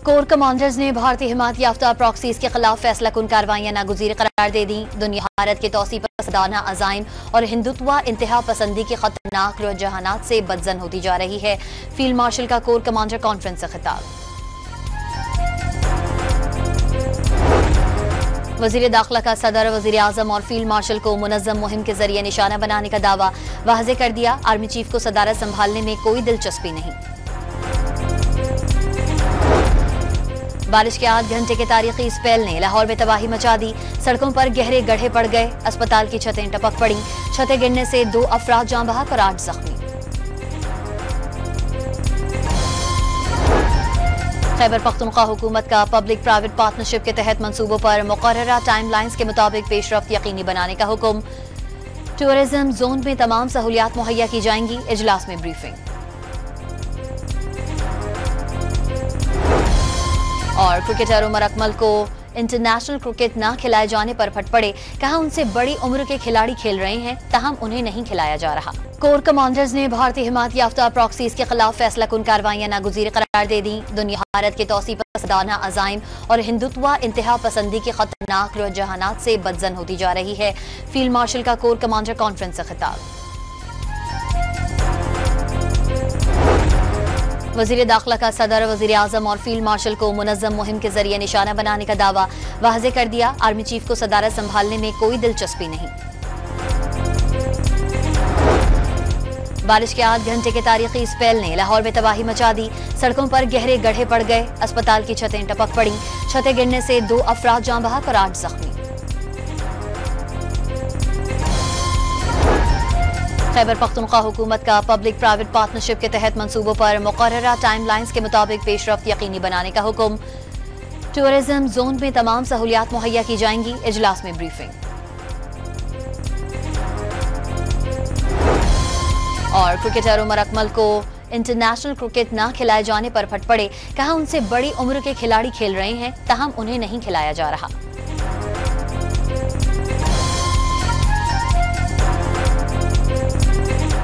Core commanders ने भारतीय हिमायत याफ्ता प्रॉक्सीज के खिलाफ फैसला कुन कार्रवाइयां नागुज़ीर करार दे दी। दुनिया भारत के तौसी पसंदाना अज़ाइम और हिंदुत्व इंतहा पसंदी के खतरनाक रुझानात से बदजन होती जा रही है। फील्ड मार्शल का कोर कमांडर कॉन्फ्रेंस से खिताब। वज़ीर दाखिला का सदर, वज़ीर आज़म और फील्ड मार्शल को मुनज़्ज़म मुहिम के जरिए निशाना बनाने का दावा वाज़ेह कर दिया। आर्मी चीफ को सदारत संभालने में कोई दिलचस्पी नहीं। बारिश के 8 घंटे के तारीखी स्पेल ने लाहौर में तबाही मचा दी। सड़कों पर गहरे गड्ढे पड़ गए। अस्पताल की छतें टपक पड़ी। छतें गिरने से 2 अफराद जान बहक और 8 जख्मी। खैबर पख्तूनख्वा हुकूमत का पब्लिक प्राइवेट पार्टनरशिप के तहत मंसूबों पर मुकर्ररा टाइमलाइंस के मुताबिक पेशरफ्त यकीनी बनाने का हुक्म। टूरिज्म जोन में तमाम सहूलियात मुहैया की जाएंगी। इजलास में ब्रीफिंग। और क्रिकेटर उमर अकमल को इंटरनेशनल क्रिकेट ना खिलाए जाने पर फट पड़े। कहा उनसे बड़ी उम्र के खिलाड़ी खेल रहे हैं, ताहम उन्हें नहीं खिलाया जा रहा। कोर कमांडर्स ने भारतीय हिमायत याफ्ता प्रॉक्सीज के खिलाफ फैसला कुन कार्रवाइयां नागुज़ीर करार दे दी। दुनिया भारत के तौसी पसंदाना अज़ाइम और हिंदुत्व इंतहा पसंदी के खतरनाक रुझानात से बदजन होती जा रही है। फील्ड मार्शल का कोर कमांडर कॉन्फ्रेंस से खिताब। वज़ीर दाखिला का सदर, वज़ीर आज़म और फील्ड मार्शल को मुनज़्ज़म मुहिम के जरिए निशाना बनाने का दावा वाज़ेह कर दिया। आर्मी चीफ को सदारत संभालने में कोई दिलचस्पी नहीं। बारिश के 8 घंटे के तारीखी स्पेल ने लाहौर में तबाही मचा दी। सड़कों पर गहरे गड्ढे पड़ गए। अस्पताल की छतें टपक पड़ी। छतें गिरने से 2 अफराद जान बहक और 8 जख्मी। खैबर पख्तूनख्वा हुकूमत का पब्लिक प्राइवेट पार्टनरशिप के तहत मंसूबों पर मुकर्ररा टाइमलाइंस के मुताबिक पेशरफ्त यकीनी बनाने का हुक्म। टूरिज्म जोन में तमाम सहूलियात मुहैया की जाएंगी। इजलास में ब्रीफिंग। और क्रिकेटर उमर अकमल को इंटरनेशनल क्रिकेट ना खिलाए जाने पर फट पड़े। कहा उनसे बड़ी उम्र के खिलाड़ी खेल रहे हैं, ताहम उन्हें नहीं खिलाया जा रहा।